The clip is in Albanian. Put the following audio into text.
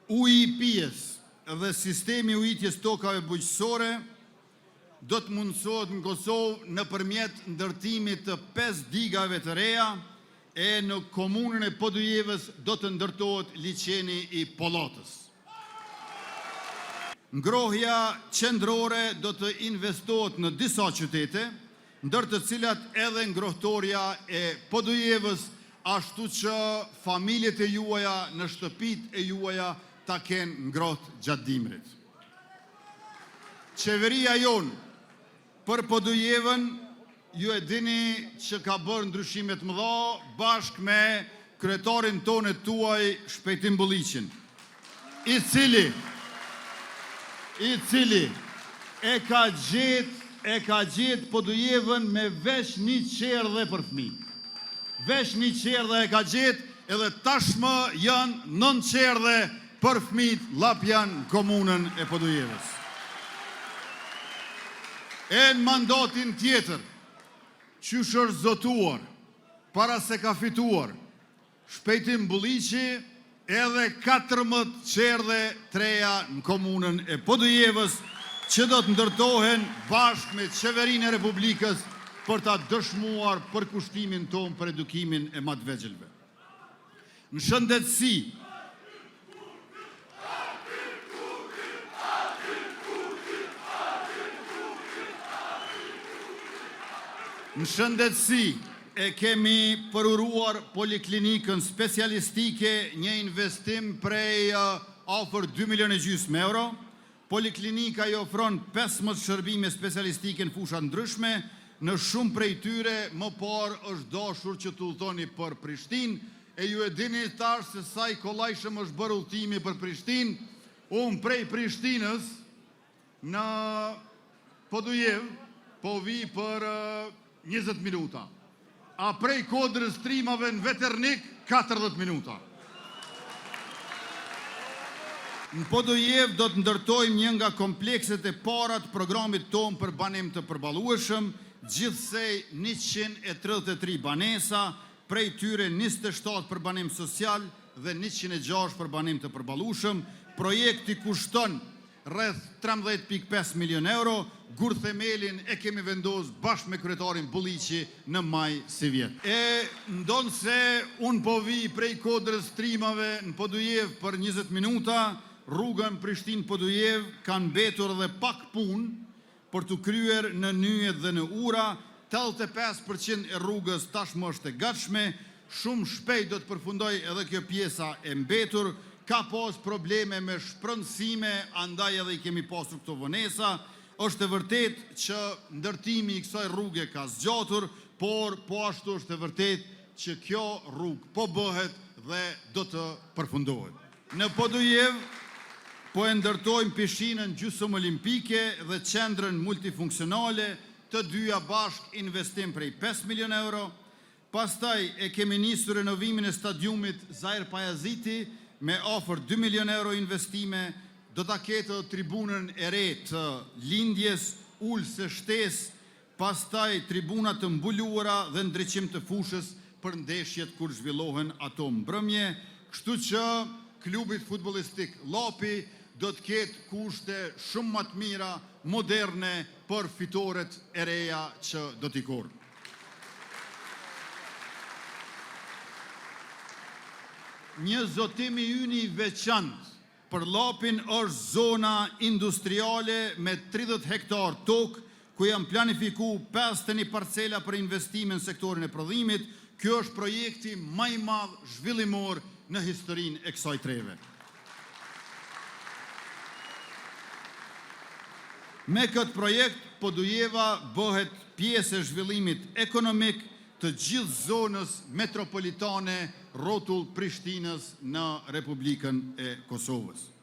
Uji i pijes dhe sistemi ujitjes tokave bujqësore do të mundësohet në Kosovë nëpërmjet ndërtimit të 5 digave të reja e në komunën e Podujevës do të ndërtohet liçeni i Pollotës. Ngrohja qendrore do të investohet në disa qytete, ndër të cilat edhe ngrohtoria e Podujevës, ashtu që familjet e juaja në shtëpit e juaja ta kenë ngrohtë gjatë dimrit. Qeveria jonë për Podujevën, ju e dini që ka bërë ndryshimet mëdha bashkë me kryetarin tonë tuaj Shpejtim Bulliqin, i cili e ka gjetë Podujevën me veç një qerdhe për fëmijë. Veç një qerdhe e ka gjetë, edhe tashmë janë 9 qerdhe për fëmijët Llapjan në komunën e Podujevës. E në mandatin tjetër, që është zotuar, para se ka fituar, Shpejtim Bulliqi edhe 14 qerdhe treja në komunën e Podujevës, që do të ndërtohen bashkë me Qeverinë e Republikës për ta dëshmuar për kushtimin tonë për edukimin e më të vegjëlve. Në shëndetësi, e kemi përuruar poliklinikën specialistike, një investim prej afër 2,5 milionë euro. Poliklinika i ofron 15 shërbime specialistike në fusha ndryshme, në shumë prej tyre më parë është dashur që të udhtoni për Prishtinë, e ju e dini tash se sa i kollajshëm është bërë udhtimi për Prishtinë. Unë prej Prishtinës në Podujevë po vi për 20 minuta, a prej Kodrës Trimave në Veternik 40 minuta. Në Podujevë do të ndërtojmë një nga komplekset e para të programit tonë për banim të përballueshëm, gjithsej 133 banesa, prej tyre 27 për banim social dhe 106 për banim të përballueshëm. Projekti kushton rreth 13,5 milionë euro, gur themelin e kemi vendosur bashkë me kryetarin Bulliqi në maj si vjet. E ndonë se unë po vi prej Kodrës Trimave në Podujevë për 20 minuta, rrugën Prishtinë-Podujevë kanë mbetur dhe pak punë për të kryer në Nyjet dhe në Ura. 85% e rrugës tashmë është e gatshme, shumë shpejt do të përfundoj edhe kjo pjesa e mbetur. Ka pas probleme me shpërndësime, andaj edhe i kemi pasur këto vonesa. Është e vërtet që ndërtimi i kësaj rruge ka zgjatur, por po ashtu është e vërtet që kjo rrugë po bëhet dhe do të përfundohet. Në Podujevë po e ndërtojmë pishinën gjysmë olimpike dhe qendrën multifunksionale, të dyja bashk investim prej 5 milionë euro. Pastaj e kemi nisur renovimin e stadiumit Zahir Pajaziti me afër 2 milionë euro investime. Do ta ketë tribunën e re të lindjes, ulse shtesë, pastaj tribuna të mbuluara dhe ndriçim të fushës për ndeshjet kur zhvillohen ato mbrëmje, kështu që klubit futbollistik Llapi do të ketë kushte shumë më të mira, moderne për fitoret e reja që do t'i korrë. Një zotim i ynë i veçantë për Llapin është zona industriale me 30 hektar tokë, ku janë planifiku 51 parcela për investime në sektorin e prodhimit. Kjo është projekti më i madh zhvillimor në historinë e kësaj treve. Me këtë projekt, Podujeva bëhet pjesë e zhvillimit ekonomik të gjithë zonës metropolitane rrotull Prishtinës në Republikën e Kosovës.